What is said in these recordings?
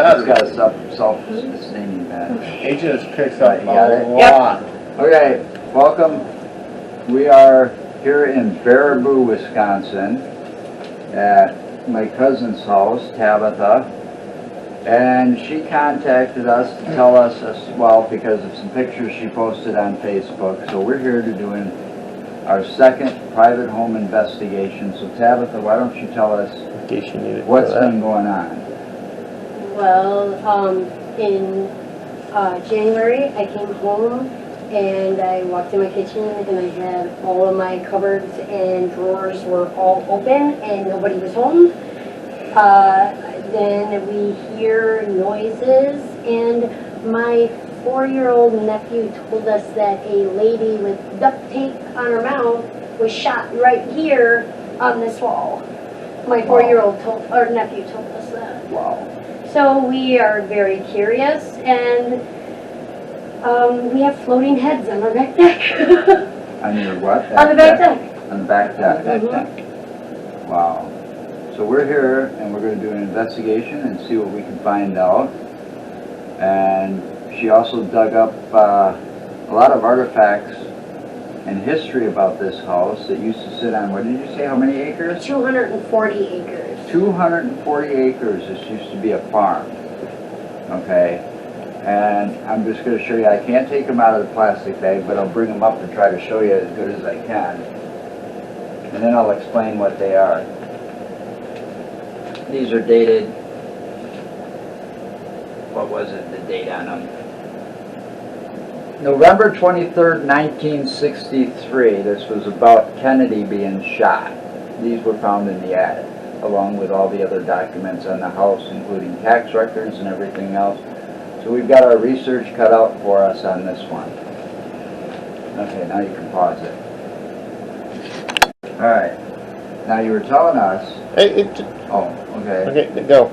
He's got a self-sustaining bed. He just picks up You got it? a lot. Okay, welcome. We are here in Baraboo, Wisconsin, at my cousin's house, Tabitha, and she contacted us to tell us, well, because of some pictures she posted on Facebook, so we're here to do our second private home investigation. So Tabitha, why don't you tell us what's been going on? Well, in January I came home and I walked in my kitchen and I had all of my cupboards and drawers were all open and nobody was home. Then we hear noises and my 4-year-old nephew told us that a lady with duct tape on her mouth was shot right here on this wall. My 4-year-old nephew told us that. Wow. So we are very curious, and we have floating heads on our back deck. On your what? On the back deck. On the back deck. Mm-hmm. Wow. So we're here and we're going to do an investigation and see what we can find out. And she also dug up a lot of artifacts and history about this house that used to sit on, what did you say, how many acres? 240 acres. 240 acres. This used to be a farm. Okay. And I'm just going to show you, I can't take them out of the plastic bag, but I'll bring them up and try to show you as good as I can. And then I'll explain what they are. These are dated, what was it, the date on them? November 23rd, 1963. This was about Kennedy being shot. These were found in the attic, along with all the other documents on the house, including tax records and everything else. So we've got our research cut out for us on this one. Okay, now you can pause it. All right. Now you were telling us. Oh, okay. Okay, go.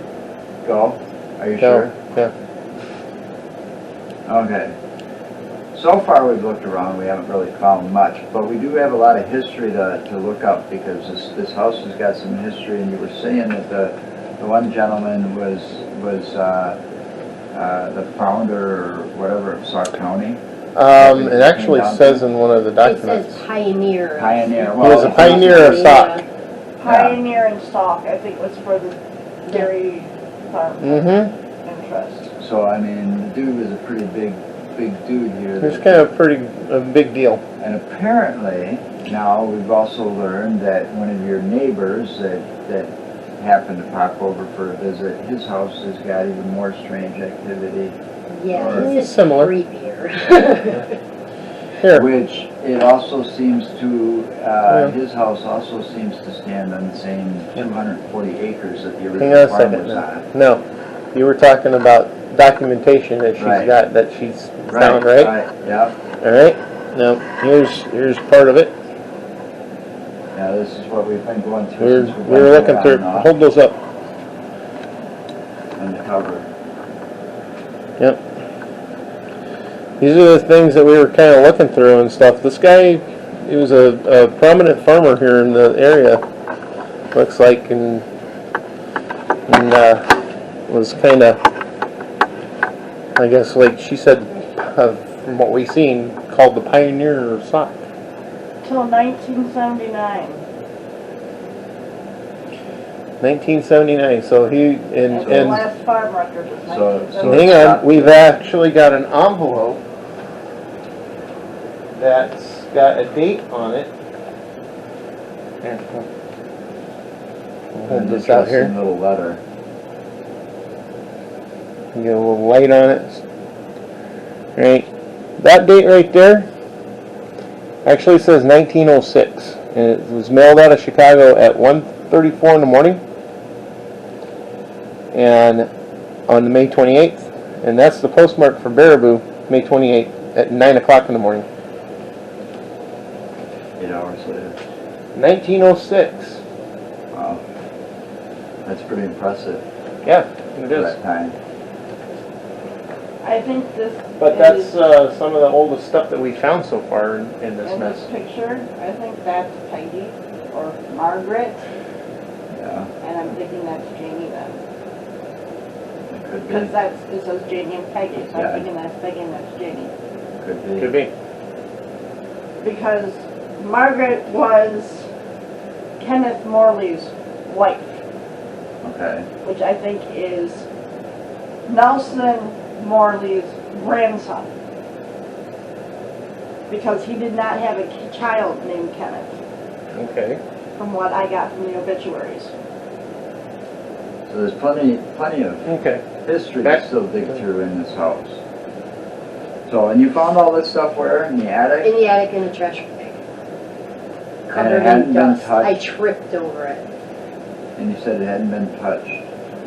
Go? Are you Go. sure? Yeah. Okay. So far we've looked around, we haven't really found much, but we do have a lot of history to look up because this house has got some history, and you were saying that the one gentleman was the founder or whatever of Sauk County. It actually says in one of the It documents. says pioneer. Pioneer. He was a pioneer of Sauk. Pioneer and stock, I think, was for the dairy farm interest. So I mean, the dude was a pretty big dude here. It's kind of a big deal. And apparently, now we've also learned that one of your neighbors that happened to pop over for a visit, his house has got even more strange activity. Yeah, Or- this is Similar. creepier. Here. Which it also seems to, his house also seems to stand on the same 240 acres that the Hang on original a farm second. was on. No, you were talking about documentation that she's Right. got that she's found, right? Right, yep. All right. Now here's part of it. Now this is what we've been going through since We were looking through. Hold those up. on the cover. Yep. These are the things that we were kind of looking through and stuff. This guy, he was a prominent farmer here in the area. Looks like, and was kind of, I guess, like she said, from what we've seen, called the pioneer of Sauk. Till 1979. 1979. So he And the and last farm record was So 1979. hang on, we've actually got an envelope that's got a date on it. Here, we'll hold An this out here. interesting little letter. Get a little light on it. Right, that date right there actually says 1906, and it was mailed out of Chicago at 1:34 in the morning, and on May 28th, and that's the postmark for Baraboo, May 28th at 9 o'clock in the morning. 8 hours later. 1906. Wow. That's pretty impressive Yeah, it for is. that time. I think this But that's is, some of the oldest stuff that we found so far in this in mess. this picture, I think that's Heidi or Margaret, Yeah. and I'm thinking that's Jamie then. It Could be. Because it says Janie and Peggy, so Yeah. I'm thinking that's Peggy and that's Janie. Could be. Could be. Because Margaret was Kenneth Morley's wife, Okay. which I think is Nelson Morley's grandson. Because he did not have a child named Kenneth, Okay. from what I got from the obituaries. So there's plenty of Okay. history Back- to still dig through in this house. So, and you found all this stuff where? In the attic? In the attic in a trash bag. Covered hadn't in been dust. I touched? tripped over it. And you said it hadn't been touched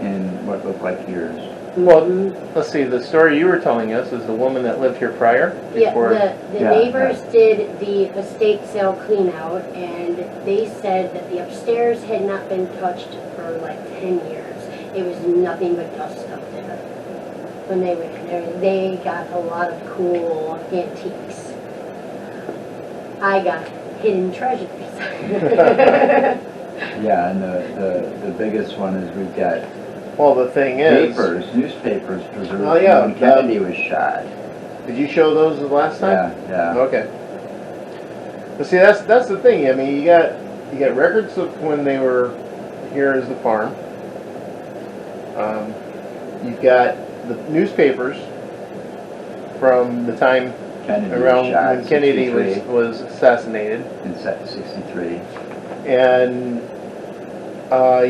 in what looked like years. Well, let's see, the story you were telling us is the woman that lived here prior? Yeah, before- the Yeah, neighbors did the estate sale clean out, and they said that the upstairs had not been touched for like 10 years. It was nothing but dust up there. When they went in there, they got a lot of cool antiques. I got hidden treasures. Yeah, and the biggest one is we've got Well, the thing is, newspapers preserved Oh, yeah, when Kennedy was shot. did you show those the last time? Yeah, Okay. But see, that's the thing. I mean, you got records of when they were here as the farm. You've got the newspapers from the time Kennedy around was shot when Kennedy 63, was assassinated, in 63. and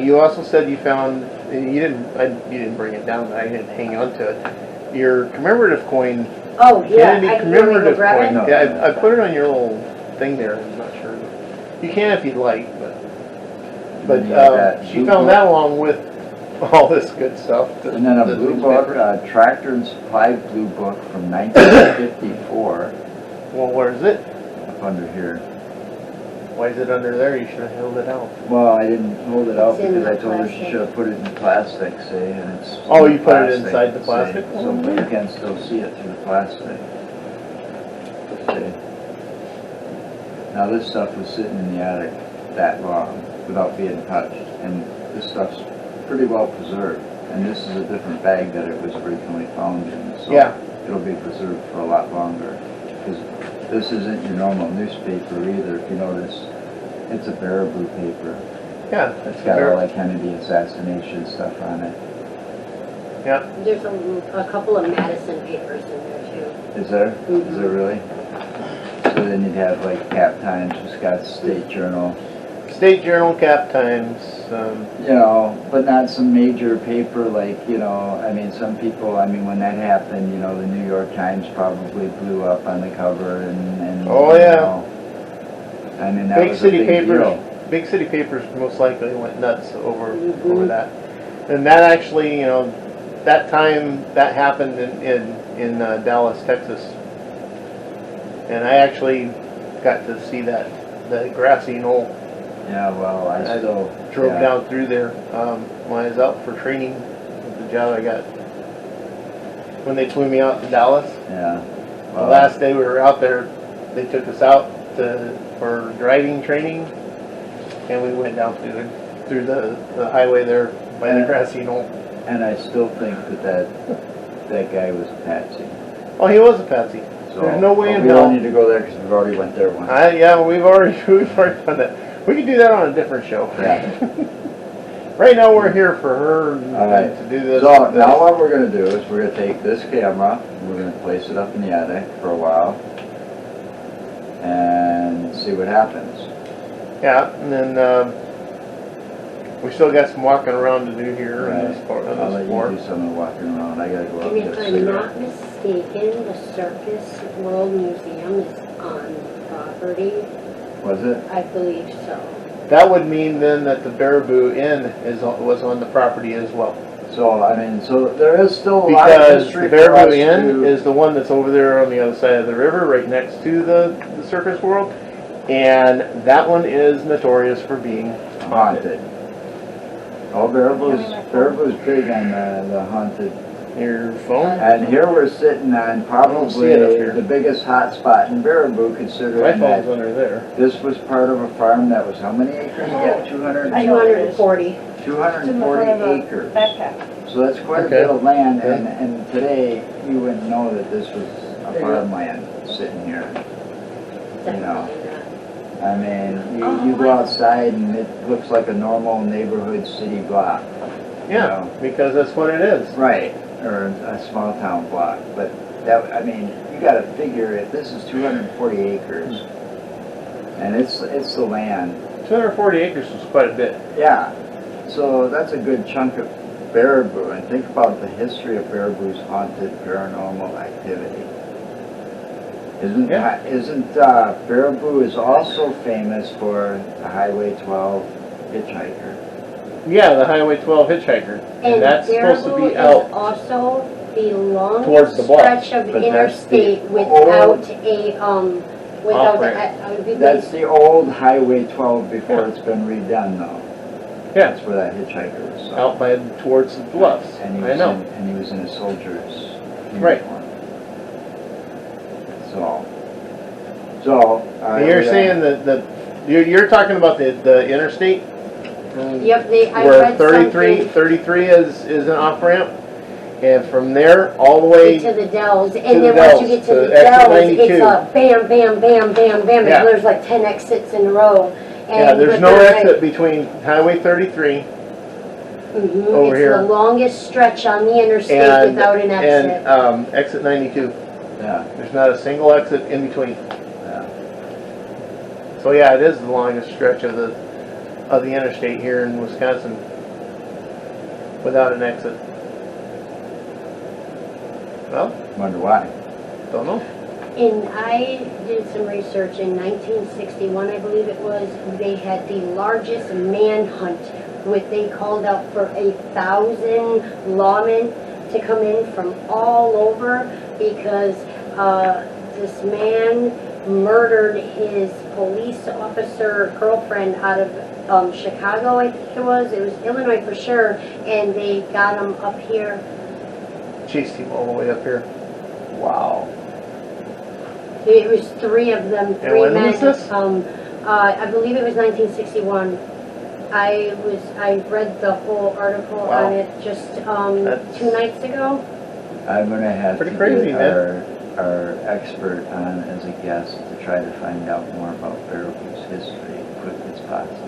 you also said you found you didn't bring it down. I didn't hang on to it. Your commemorative coin, Oh, yeah. Kennedy I can commemorative grab coin. it. No, Yeah, no, I put it on your little thing there. I'm not sure. You can if you'd like, but And then you got that she blue found book. that along with all this good stuff. And then a the blue book, newspaper. Tractor and Supply blue book from 1954, Well, where is it? up under here. Why is it under there? You should have held it out. Well, I didn't hold it out It's in because I the told her she plastic. should have put it in plastic, see, and it's. Oh, in you put it inside the see, plastic? So but you can still see it through the plastic. See. Now this stuff was sitting in the attic that long without being touched, and this stuff's pretty well preserved. And this is a different bag that it was originally found in, so Yeah. it'll be preserved for a lot longer. Because this isn't your normal newspaper either. If you notice, it's a Baraboo paper. Yeah, that's It's got all fair. that Kennedy assassination stuff on it. Yeah. There's a couple of Madison papers in there too. Is there? Is Mhm. there really? So then you'd have like Cap Times, Wisconsin State Journal, State Journal, Cap Times. you know, but not some major paper like, you know, I mean, some people, I mean, when that happened, you know, the New York Times probably blew up on the cover and Oh, you yeah. know, I mean, that Big was a city big papers. deal. Big city papers most likely went nuts over Mhm. that. And that actually, you know, that time that happened in Dallas, Texas. And I actually got to see the grassy knoll. Yeah, well, I I still Drove yeah. down through there when I was out for training with the job I got. When they flew me out to Dallas, Yeah. the last day we were out there, they took us out for driving training, and we went down through the highway there by the Yeah. grassy knoll. And I still think that guy was a patsy. Oh, he was a patsy. So, There's no way but in we hell. don't need to go there because we've already went there once. Yeah, we've already done that. We could do that on a different show. Yeah. Right now, we're here for her All right. to do this. So now what we're going to do is we're going to take this camera, we're going to place it up in the attic for a while and see what happens. Yeah, and then we still got some walking around to do here on Right. this floor. I'll let you do some of the walking around. I got to go up And and if get a I'm cigarette. not mistaken, the Circus World Museum is on the property. Was it? I believe so. That would mean then that the Baraboo Inn was on the property as well. So, I mean, so there is still a lot of Because history the for us Baraboo Inn to... is the one that's over there on the other side of the river, right next to the Circus World. And that one is notorious for being haunted. haunted. Oh, Baraboo's big on the haunted. Your phone? And here we're sitting on don't see it up probably here. the biggest hot spot in Baraboo, My considering phone's that under there. this was part of a farm that was how many acres? Yeah, 200, I know it is. 240. It's in the front of 240 the acres. backpack. So that's quite a Okay. bit of land, Yeah. and today, you wouldn't know that this was a farmland sitting here. You know, I mean, you go outside and it looks like a normal neighborhood city block. you Yeah, know. because that's what it is. Right, or a small town block, but that, I mean, you gotta figure if this is 240 acres, and it's the land, 240 acres was quite a bit. yeah, so that's a good chunk of Baraboo, and think about the history of Baraboo's haunted paranormal activity. Yeah. Isn't Baraboo is also famous for the Highway 12 hitchhiker? Yeah, the Highway 12 hitchhiker. And that's supposed to Baraboo be is out. also the Towards longest the bluff. stretch of But that's the interstate without old- without Off-ramp. That's the old Highway 12 before Yeah. it's been redone though. Yeah, That's where that hitchhiker was. out by towards the bluffs. And he I was know. and he was in a soldier's Right. uniform. So. You're saying that you're talking about the interstate? Yep, I Where read 33 is an off ramp, and from there all the way. to the Dells, and the then once you Dells, get to the to exit Dells, 92. it's a bam, bam, bam, bam, bam, Yeah. and there's like 10 exits in a row. Yeah, And there's but no they're exit between Highway 33 over it's here. the longest stretch on the interstate and without an exit. and exit 92. Yeah, There's not a single exit in between. yeah. So yeah, it is the longest stretch of the interstate here in Wisconsin without an exit. Well, Wonder why. don't know. And I did some research in 1961, I believe it was. They had the largest manhunt. They called out for 1,000 lawmen to come in from all over because this man murdered his police officer girlfriend out of Chicago, I think it was. It was Illinois for sure, and they got him up here. Chased him all the way up here. Wow. It was 3 of them, 3 when men. was this? I believe it was 1961. I read the whole article Wow. on it just That's- 2 nights ago. I'm gonna have Pretty to crazy, get man. our expert on as a guest to try to find out more about Baraboo's history as quick as possible.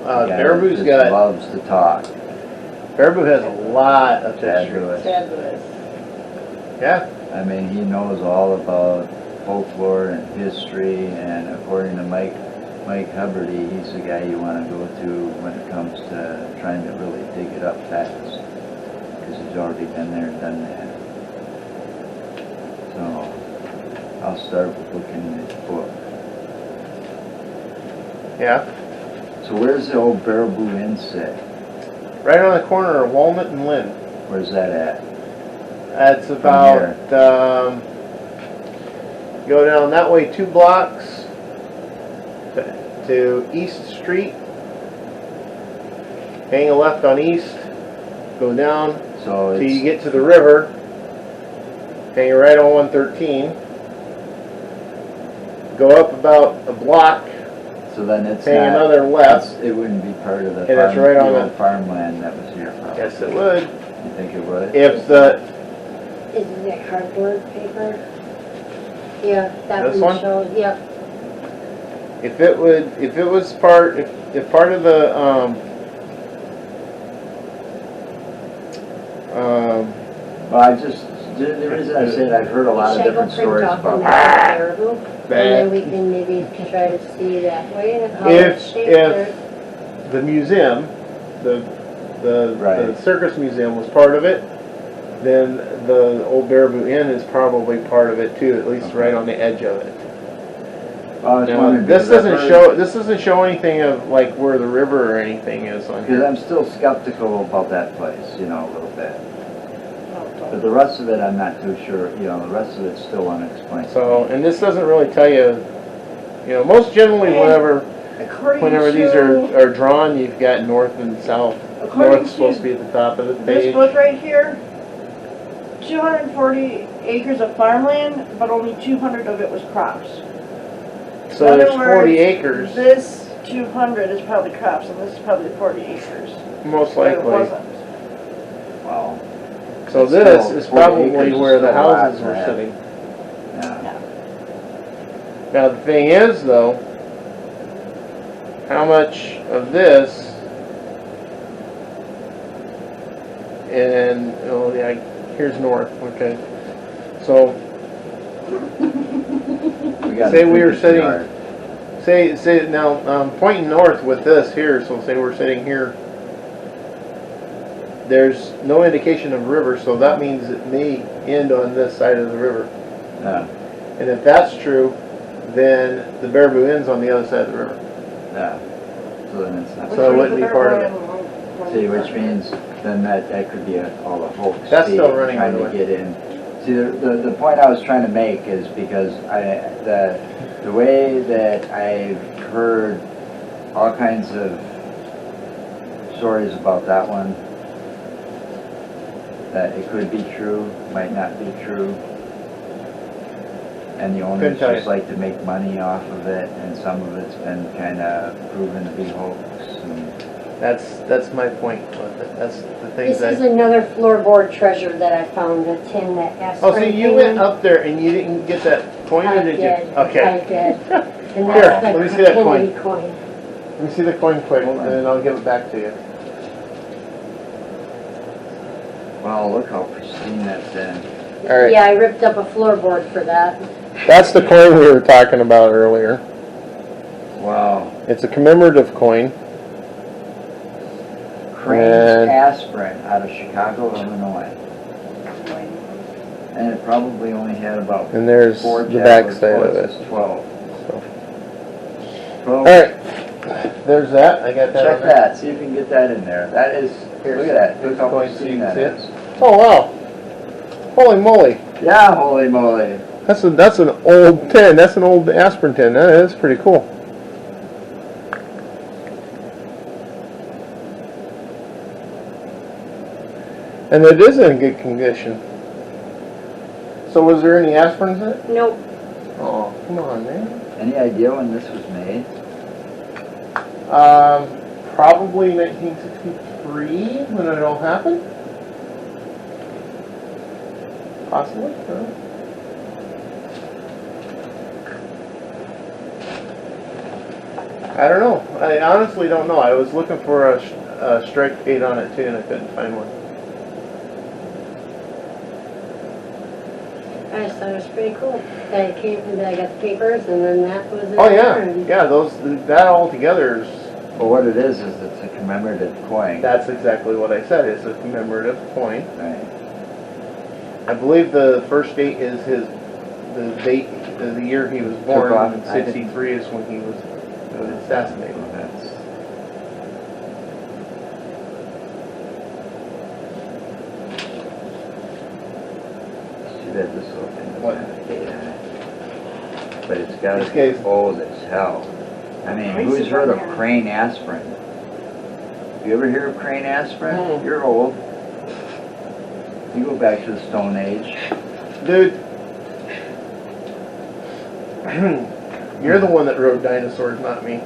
The guy Baraboo's just got loves to talk. Baraboo has a lot of history. Fabulous. Fabulous. Yeah, I mean, he knows all about folklore and history, and according to Mike Hubbardy, he's the guy you want to go to when it comes to trying to really dig it up fast, because he's already been there and done that. So, I'll start with looking in his book. yeah. So where's the old Baraboo Inn sit? Right on the corner of Walnut and Lynn. Where's that at? That's about go down that way 2 blocks to East Street. Hang a left on East. Go down So till you it's, get to the river. Hang right on 113. Go up about a block. so then it's Hang not, another left. it wouldn't be part of the, And it's right on the old the- farmland that was here probably. Yes, it would. You think it would? If the Is it cardboard paper? Yeah, that This one one? shows. Yep. if it was part if part of the Well, the reason I said I've heard a lot of Should I go different print stories off about the map of Baraboo? And Bad. then we can maybe try to see that way and how If- it's shaped. if- the museum, the Right. circus museum was part of it, then the old Baraboo Inn is probably part of it too, at least Okay. right on the edge of it. I was Now, wondering, this because I've doesn't heard- show anything of like where the river or anything is on Because here. I'm still skeptical about that place, a little bit. But the rest of it, I'm not too sure, the rest of it's still unexplained. So, and this doesn't really tell you, most generally whenever these are drawn, you've got north and south. According North's supposed to be at the top of the This page. book right here, 240 acres of farmland, but only 200 of it was crops. So In there's other 40 words, acres, This 200 is probably crops, and this is probably 40 acres. most But it likely. wasn't. well, So It's this still is 40 probably acres is where the still a lot, houses were man. sitting. yeah. Now the thing is though, how much of this and, oh yeah, here's north, okay. So We got Say a we were 50 sitting- yard. say now, pointing north with this here, so say we're sitting here, there's no indication of river, so that means it may end on this side of the river. Yeah, And if that's true, then the Baraboo ends on the other side of the river. yeah. So then it's not. So it wouldn't be part of it. See, which means then that could be all a hoax. That's See, still running, by trying the to way. get in. See, the point I was trying to make is because the way that I've heard all kinds of stories about that one, that it could be true, might not be true. And the owners Couldn't tell just you. like to make money off of it, and some of it's been kind of proven to be hoax. And That's my point with it. That's the things This is that. another floorboard treasure that I found, a tin that aspirin. Oh, so you went up there and you didn't get that coin, I or did you? did. Okay. I did. And Here, that's let the me see that Kennedy coin. coin. Let me see the coin quick, Hold and on. then I'll give it back to you. wow, look how pristine that's in. All right. Yeah, I ripped up a floorboard for that. That's the coin we were talking about earlier. Wow. It's a commemorative coin. Crane's And- aspirin out of Chicago, Illinois. And it probably only had about And there's 4 the back tablets, side of well, it. it's 12. So. 12. All right. There's that. I got that. Check on there. that, see if you can get that in there. That is, Here, look at that, here's look how the coin so you pristine can that see it. is. Oh wow! Holy moly! Yeah, holy moly. That's an old tin. That's an old aspirin tin. That is pretty cool. And it is in good condition. So was there any aspirins in it? Nope. Oh, come on, man. Any idea when this was made? Probably 1963 when it all happened. Possibly. I don't know. I honestly don't know. I was looking for a strike date on it too, and I couldn't find one. I just thought it was pretty cool. That it came, and I got the papers, and then that was it. Oh yeah, And yeah. That all together is. Well, what it is it's a commemorative coin. That's exactly what I said. It's a commemorative coin. Right. I believe the first date is the date, the year he was born, off. and 63 is when he was assassinated. Well, that's, too bad this little thing doesn't What? have a date on it. But it's got This to be guy's- old as hell. I mean, who's heard of Crane aspirin? You ever hear of Crane aspirin? No. You're old. You go back to the Stone Age. Dude, you're the one that rode dinosaurs, not me.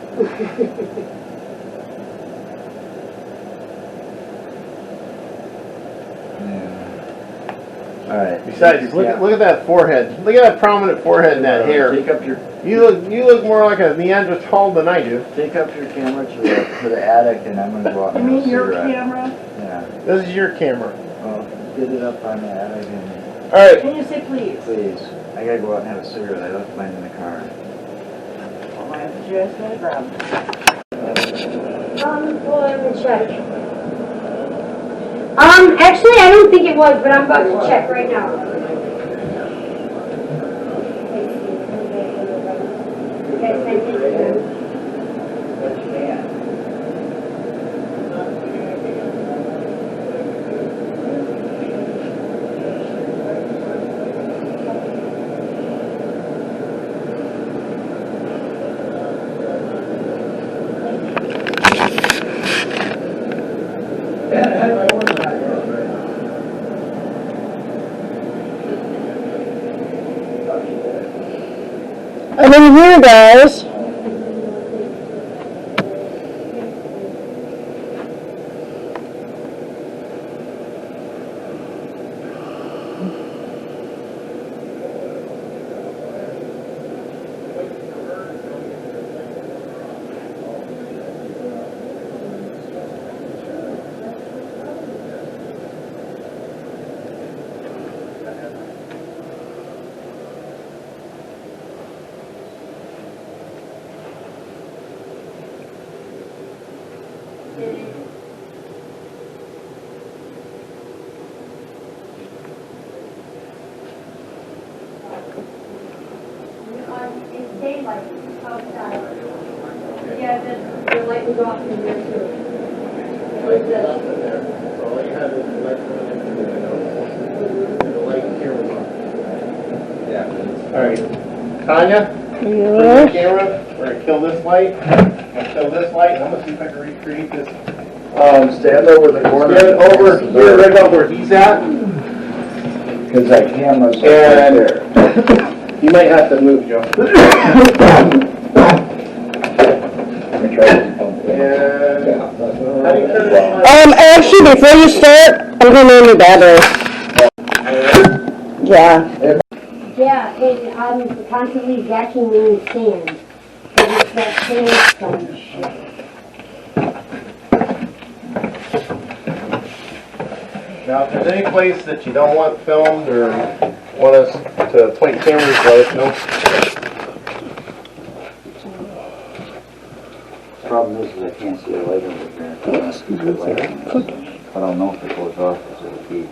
All right. Besides, look at that forehead. Look at that prominent forehead and that hair. Take up your You look more like a Neanderthal than I do. take up your camera to the attic, and I'm gonna go out You and have a mean your cigarette. camera? Yeah. This is your camera. Well, get it up on the attic, and All right. Can you say please? please. I gotta go out and have a cigarette. I left mine in the car. Well, I have to just gonna grab it. well, let me check. Actually, I don't think it was, but I'm about to check right now. Okay, thank you. I'm in here, guys. It's daylight outside. Yeah, the light was off in there too. Light was off in there. So all you had is the light coming in through the window. And the light here was on. Yeah. Alright. Tanya? Bring the camera. We're gonna kill this light. I'll kill this light. I'm gonna see if I can recreate this. Stand over the corner. Stand over here, right about where he's at. Because that camera's right And there. you might have to move, Joe. Let me try this pump thing. And how do you turn this light? Actually, before you start, I'm gonna name your battery. Yeah. Yeah, and I'm constantly vacuuming sand. And it's that sandstone shit. Now, if there's any place that you don't want filmed or want us to point cameras, let us know. Problem is I can't see the light over here. I don't know if it goes off as a key.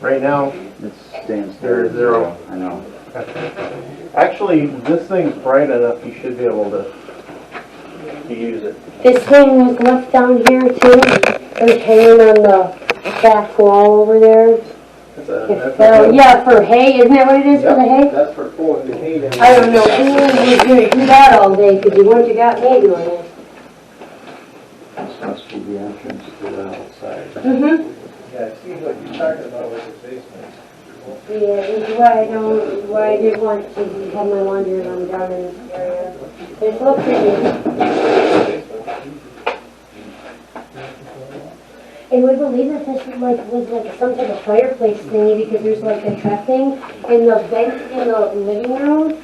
Right now, It stands There's there. zero. I know. actually, this thing's bright enough, you should be able to use it. This thing was left down here too. It was hanging on the back wall over there. Yeah, for hay, isn't that what it is for the hay? That's for pulling the hay down. I don't know, who was gonna do that all day, cause you wouldn't have got me doing it. This must be the entrance to the outside. Mm-hmm. Yeah, it seems like you're talking about with the basement. Yeah, it's why I didn't want to have my laundry room down in this area. It's so pretty. And we believe that this was like some type of fireplace thingy because there's like a trap thing and the vent in the living room.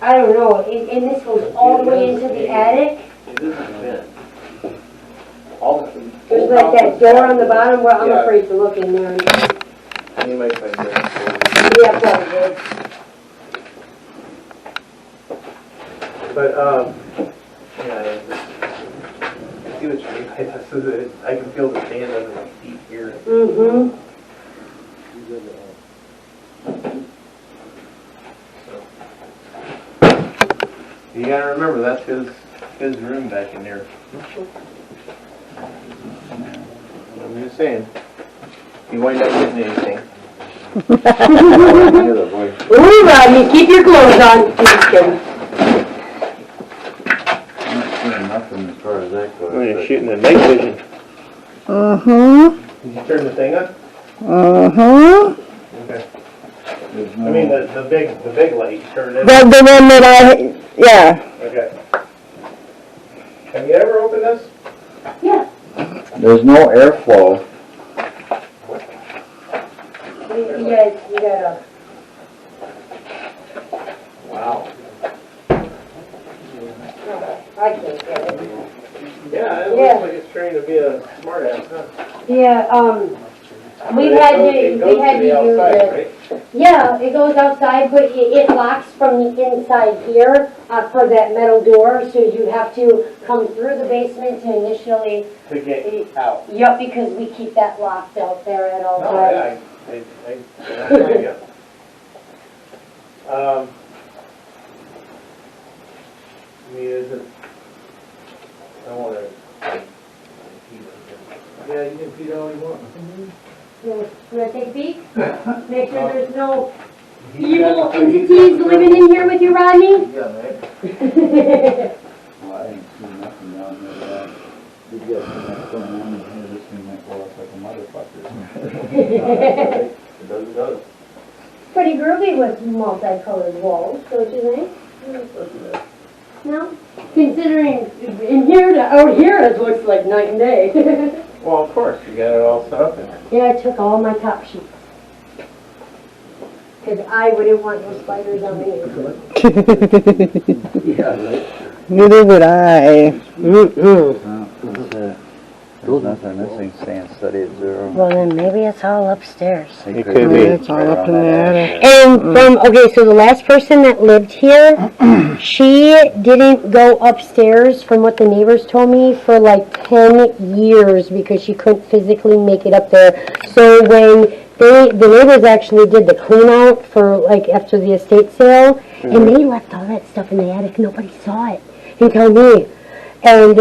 I don't know. And this goes all the way into the attic. It isn't bent. There's like that door on the bottom where I'm afraid to look in there. You might find that. Yeah, probably. But, yeah, I see what you mean by that. So that I can feel the sand under my feet here. Mm-hmm. You gotta remember, that's his room back in there. I'm just saying, if you wind up getting anything. Hear the voice. Ooh, Rodney, keep your clothes on. Just kidding. I'm not seeing nothing as far as that goes. Oh, you're but- shooting at night vision. Mm-hmm. Did you turn the thing on? Mm-hmm. Okay. There's I mean, no, the big light, you turn it in. The one that yeah. Okay. Have you ever opened this? Yeah. there's no airflow. You gotta. Wow. I can't get it. Yeah, it Yeah. looks like it's trying to be a smart ass, huh? Yeah, we But had it to goes use the outside, it. right? Yeah, it goes outside, but it locks from the inside here, for that metal door, so you have to come through the basement to initially, To get out. yep, because we keep that locked out there at all No, times. yeah, I hear you. I mean, is it, I don't wanna. Yeah, you can feed all you want. You wanna take a peek? Make sure there's no He's evil got- entities living in here with you, Rodney? Yeah, man. Well, I ain't seen nothing down there yet. Did you guys see that going on in here? This thing might go up like a motherfucker. It does. Pretty groovy with multicolored walls, don't you think? No? Considering in here to out here, it looks like night and day. Well, of course, you got it all set up in there. Yeah, I took all my top sheets. Because I wouldn't want no spiders on me. Yeah, right. Neither would I. Mm-mm. That's There's nothing missing, staying steady at 0. Well, then maybe it's all upstairs. It could be. It's all up in the attic. And okay, so the last person that lived here, she didn't go upstairs, from what the neighbors told me, for like 10 years because she couldn't physically make it up there. So when the neighbors actually did the clean out for like after the estate sale, and they left all that stuff in the attic. Nobody saw it until me. And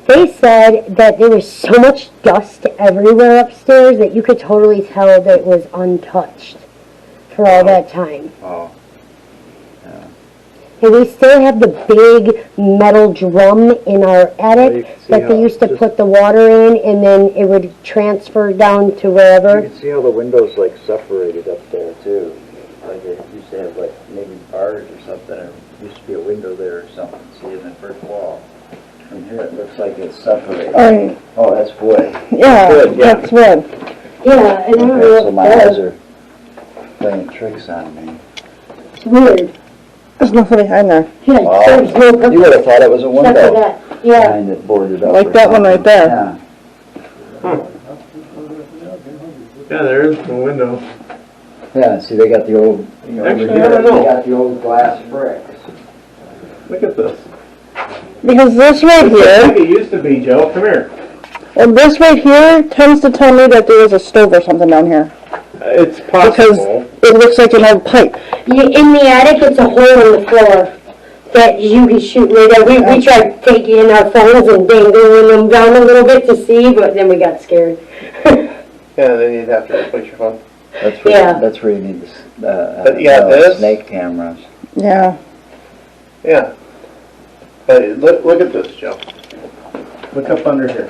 they said that there was so much dust everywhere upstairs that you could totally tell that it was untouched for all that time. Oh. And we still have the big metal drum in our you attic can see that they how used to just- put the water in, and then it would transfer down to You wherever. can see how the windows like separated up there too. Like it used to have like maybe bars or something, or used to be a window there or something. See in the first wall. From here it looks like it's separated. Oh, Oh, that's wood. yeah, Wood, yeah. that's wood. Yeah, and I don't Okay, know so what my it eyes was. are playing tricks on me. It's weird. There's nothing behind there. Yeah, Wow. there's no purpose You would have thought it was a except for window that. Yeah. behind it boarded up. Like or that one right something. there. Yeah. Yeah, there is the window. Yeah, see, they got the old, over Actually, I here, don't know. they got the old glass bricks. Look at this. Because this right Like here, it used to be, Joe. Come here. well, this right here tends to tell me that there was a stove or something down here. It's Because possible. it looks like an old pipe. In the attic, it's a hole in the floor that you can shoot right at. We tried taking our phones and dangling them down a little bit to see, but then we got scared. Yeah, then you'd have to replace your phone. That's where, Yeah. that's where you need the, But yeah, this- snake cameras. Yeah. Yeah. But look at this, Joe. Look up under here.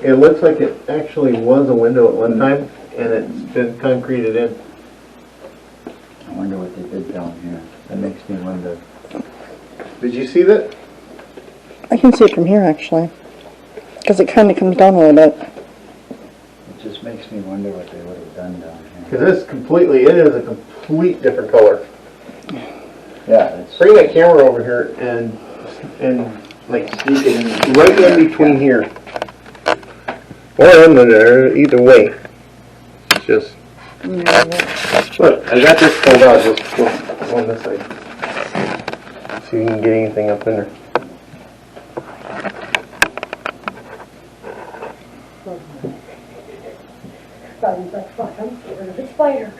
It looks like it actually was a window at one time, and it's been concreted in. I wonder what they did down here. That makes me wonder. Did you see that? I can see it from here, actually. Because it kind of comes down a little bit. It just makes me wonder what they would have done down here. Because it is a complete different color. Yeah, it's, Bring that camera over here and like sneak it in, right in between here. Or under there, either way. It's just. Look, I got this pulled out, just go on this side. See if you can get anything up in there. Brian's like, fuck, I'm scared of a spider.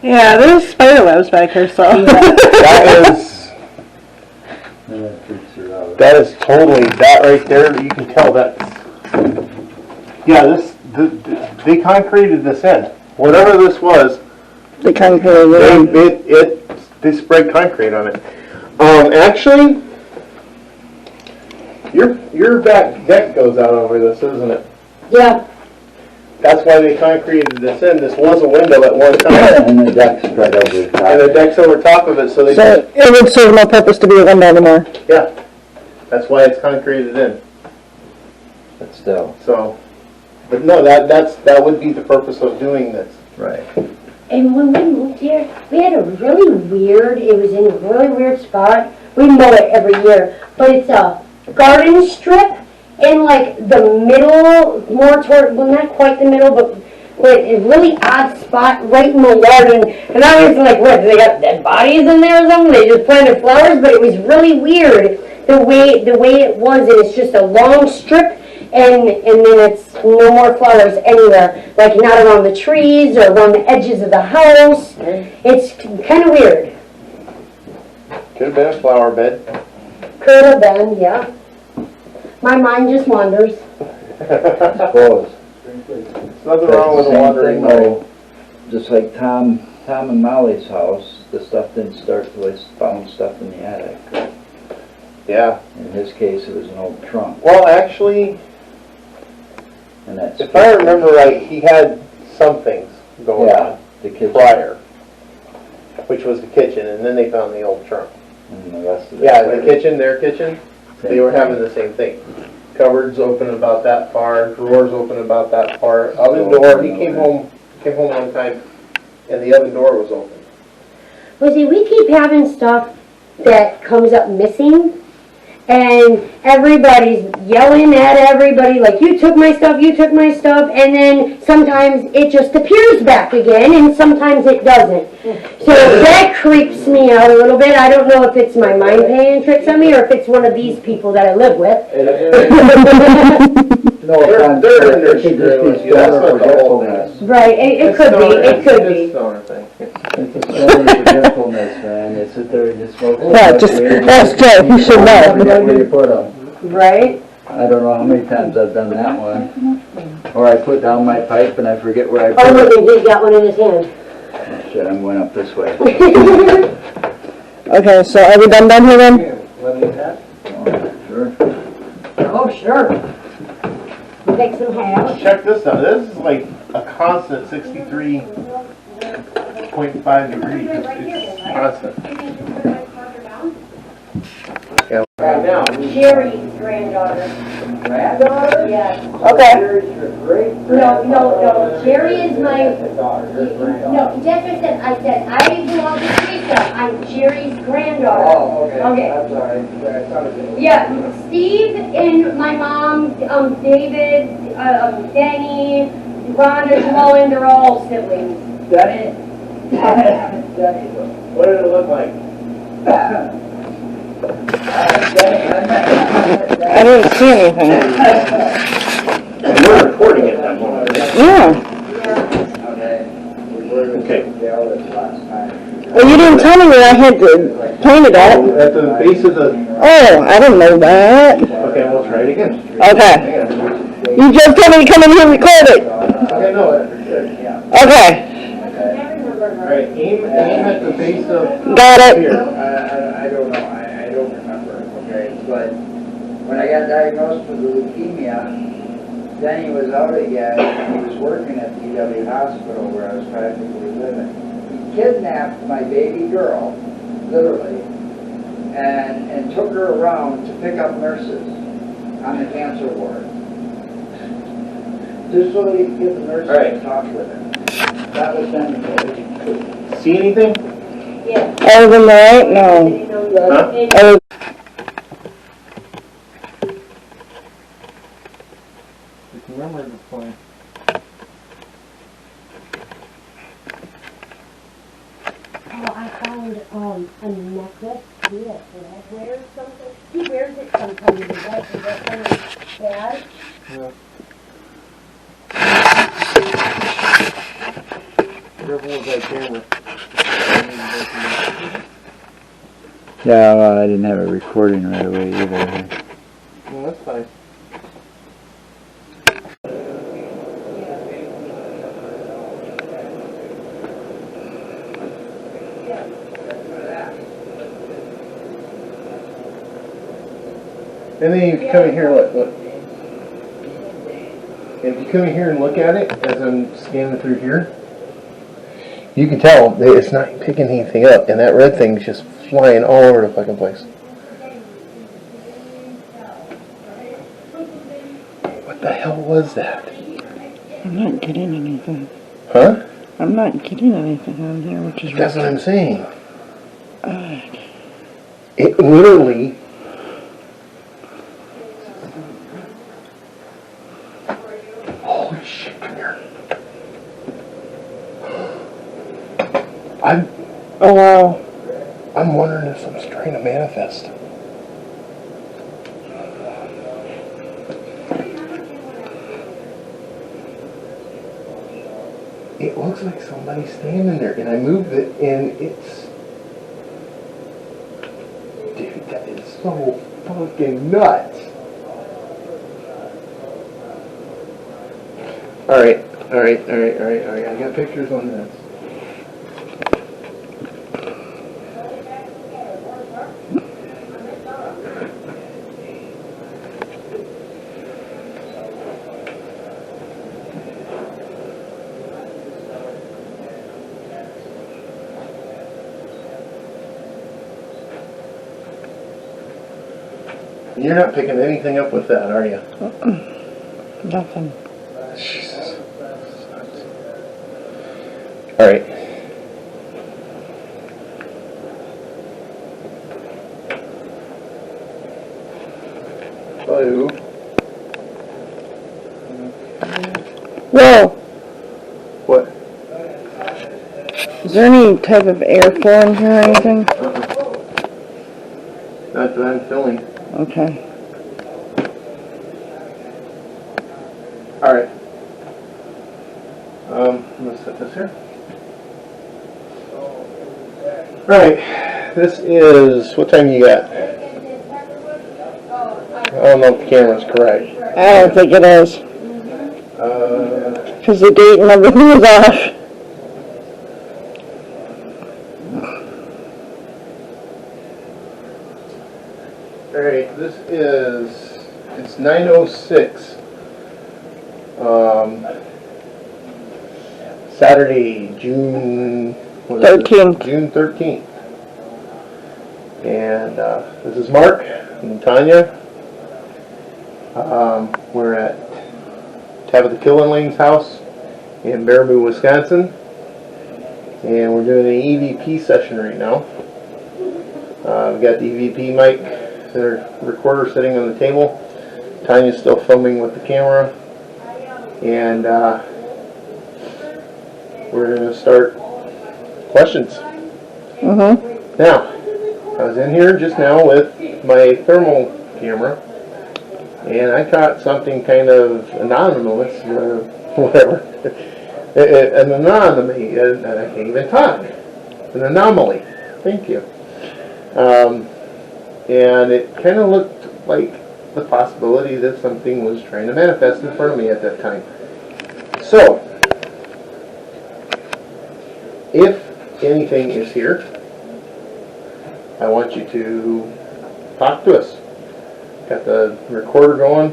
Yeah, there's spider webs back here, so. That is, that freaks her out. that is totally, that right there, you can tell that's, yeah, they concreted this in. Whatever this was, They concrete they sprayed concrete on it. Actually, your back deck goes out over this, isn't it? Yeah, That's why they concreted this in. This was a window at one time, And the deck's right over the top. and the deck's over top of it, so they So just, it would serve no purpose to be a window anymore. yeah. That's why it's concreted in. But still, So, but no, that would be the purpose of doing this. right. and when we moved here, we had a really weird, it was in a really weird spot. We mow it every year, but it's a garden strip in like the middle, more toward, well not quite the middle, but like a really odd spot right in the garden. And I was like, what, they got dead bodies in there or something? They just planted flowers, but it was really weird the way it was, and it's just a long strip. And then it's no more flowers anywhere, like not around the trees or around the edges of the house. It's kind of weird. Could have been a flower bed. Could have been, yeah. My mind just wanders. Suppose. There's nothing wrong with a Same wandering thing, mind. though, just like Tom and Molly's house, the stuff didn't start till they found stuff in the attic. Yeah. In his case, it was an old trunk, Well, actually, and that's. if I remember right, he had some things going Yeah, on the kitchen prior, which was the kitchen, and then they found the old trunk. and the rest of it. Yeah, the kitchen, their kitchen, they were having the same thing. Cupboards open about that far, drawers open about that far. Oven door, he came home one time, and the oven door was open. Well, see, we keep having stuff that comes up missing, and everybody's yelling at everybody like, you took my stuff, and then sometimes it just appears back again, and sometimes it doesn't. So that creeps me out a little bit. I don't know if it's my mind playing tricks on me, or if it's one of these people that I live with. No offense, They're but in their it could shit, just be that's stoner not the whole forgetfulness. Right, it could be, it could be. It's a stoner forgetfulness, man. They sit there and just smoke. Yeah, just ask Joe, he should know. Forget where you put them. Right? I don't know how many times I've done that one. Or I put down my pipe and I forget where I Oh, put look, it. and he's got one in his hand. Oh, shit, I'm going up this way. Okay, so are we done down here then? Sure. Oh, sure. Take some hash. Check this out. This is like a constant 63.5 degrees. It's constant. Yeah. Right now. Jerry's granddaughter. Granddaughter? Yes. Okay. No. Jerry is my. No, that's what I said. I belong to Teresa. I'm Jerry's granddaughter. Oh, okay. Okay. I'm sorry. Yeah, Steve and my mom, David, Denny, Rhonda, Joellen, they're all siblings. Denny? What did it look like? I didn't see anything. We're recording it that moment. Yeah. Okay. Well, you didn't tell me where I had to point it at. At the base of the. Oh, I didn't know that. Okay, we'll try it again. Okay. You just told me to come in here and record it. Okay, no. Okay. Alright, aim at the base of. Got it. Here. I don't know, I don't remember, okay, but when I got diagnosed with leukemia, Denny was out again, he was working at PW Hospital where I was practically living. He kidnapped my baby girl, literally, and took her around to pick up nurses on the cancer ward. Just so that he could get the nurses to talk with him. That was Denny. See anything? Yeah. Other than that, no. Huh? Oh, Remember the point. Oh, I found a necklace too that Dad wears something. He wears it sometimes. Is that kind of bad? Yeah. Careful with that camera. Yeah, well, I didn't have it recording right away either. No, that's fine. And then you come in here, look. If you come in here and look at it, as I'm scanning through here, you can tell that it's not picking anything up, and that red thing's just flying all over the fucking place. What the hell was that? I'm not getting anything. Huh? I'm not getting anything on here, which is That's what I'm saying. odd. It literally... Holy shit, come here. Oh, wow. I'm wondering if I'm trying to manifest. It looks like somebody's standing there, and I moved it, and it's... Dude, that is so fucking nuts. Alright, I got pictures on this. You're not picking anything up with that, are you? Nothing. Jesus. Alright. blue. Whoa, What? is there any type of airflow in here or anything? Not that I'm filling. Okay. Alright. I'm gonna set this here. Alright, this is, what time you got? I don't know if the camera's correct. I don't think it is, because the date and everything is off. Alright, this is, it's 9:06. Saturday, June what is it? 13th. June 13th. And this is Mark and Tanya. We're at Tabitha Killenling's house in Baraboo, Wisconsin. And we're doing an EVP session right now. We've got the EVP mic, the recorder sitting on the table. Tanya's still filming with the camera. And we're going to start questions. Now, I was in here just now with my thermal camera, and I caught something kind of anonymous, whatever. An anomaly, and I can't even talk. An anomaly. Thank you. And it kind of looked like the possibility that something was trying to manifest in front of me at that time. So, if anything is here, I want you to talk to us. Got the recorder going.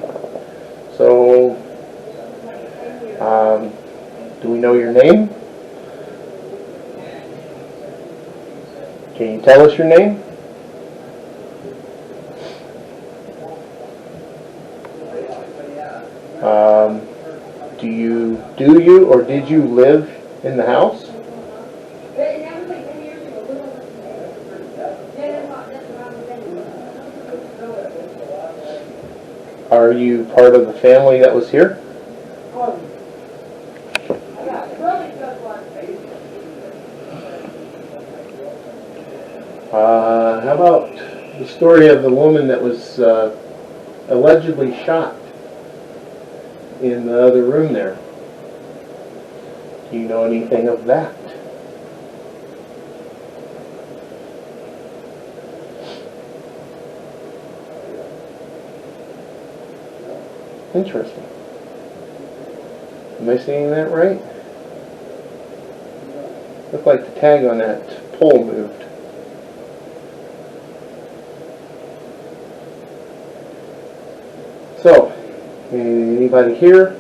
So, do we know your name? Can you tell us your name? Do you or did you live in the house? Are you part of the family that was here? How about the story of the woman that was allegedly shot in the other room there? Do you know anything of that? Interesting. Am I saying that right? Looked like the tag on that pole moved. So, anybody here?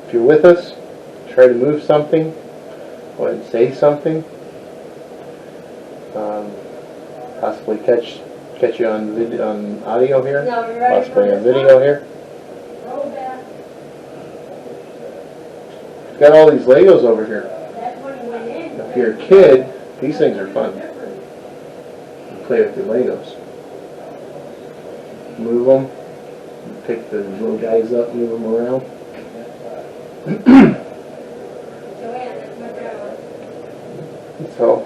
If you're with us, try to move something, go ahead and say something. Possibly catch you on audio here, possibly on video here. We've got all these Legos over here. If you're a kid, these things are fun. You play with your Legos. Move them, pick the little guys up, move them around. So,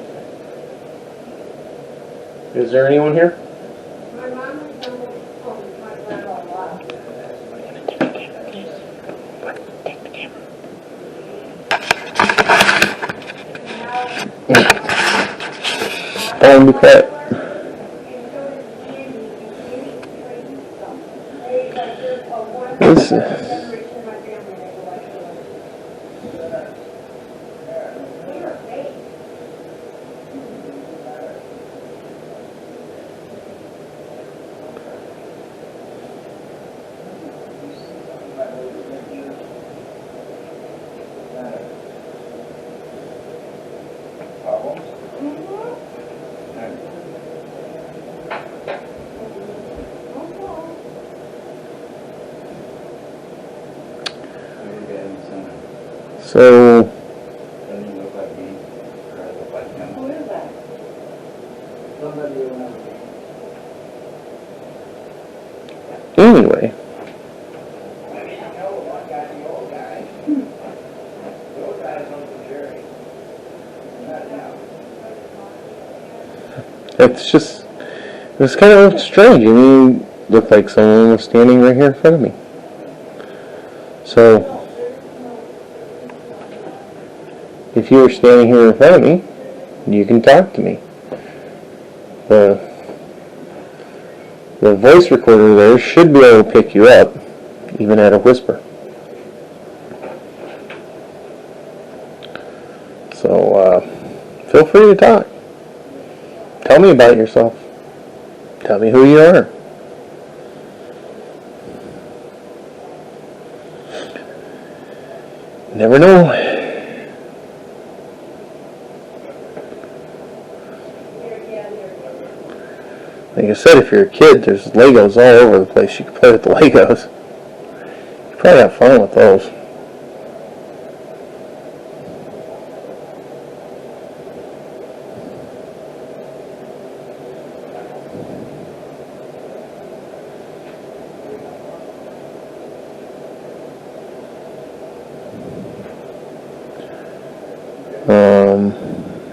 is there anyone here? Time to cut. This is so. Who is that? anyway. It's just, it was kind of strange. I mean, it looked like someone was standing right here in front of me. So, if you were standing here in front of me, you can talk to me. The voice recorder there should be able to pick you up, even at a whisper. So, feel free to talk. Tell me about yourself. Tell me who you are. Never know. Like I said, if you're a kid, there's Legos all over the place. You can play with the Legos. You probably have fun with those.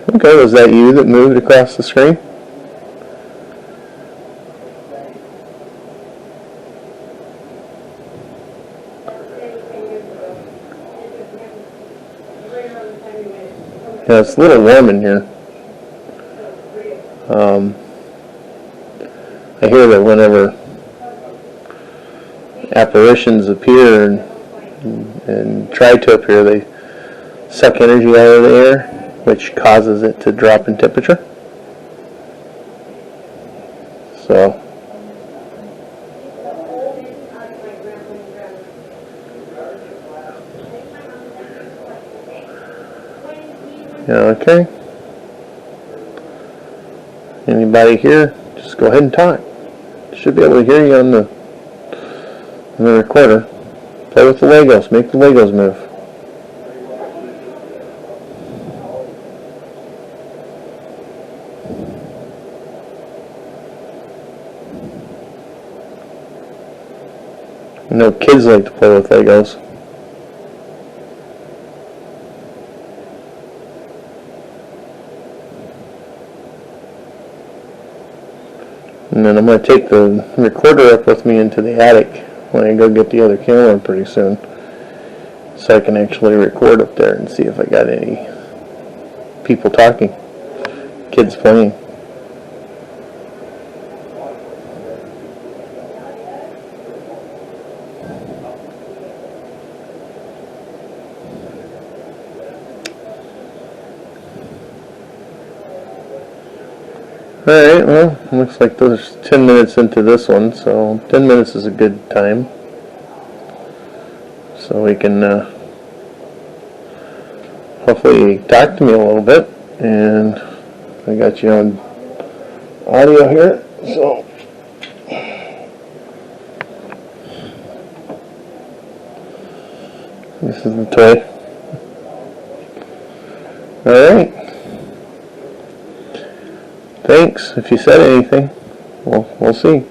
Okay, was that you that moved across the screen? Yeah, it's a little warm in here. I hear that whenever apparitions appear and try to appear, they suck energy out of the air, which causes it to drop in temperature. So, okay. Anybody here? Just go ahead and talk. Should be able to hear you on the recorder. Play with the Legos. Make the Legos move. I know kids like to play with Legos. And then I'm going to take the recorder up with me into the attic when I go get the other camera pretty soon, so I can actually record up there and see if I got any people talking, kids playing. Alright, well, looks like there's 10 minutes into this one, so 10 minutes is a good time. So we can hopefully talk to me a little bit. And I got you on audio here, so this is the toy. Alright. Thanks. If you said anything, we'll see.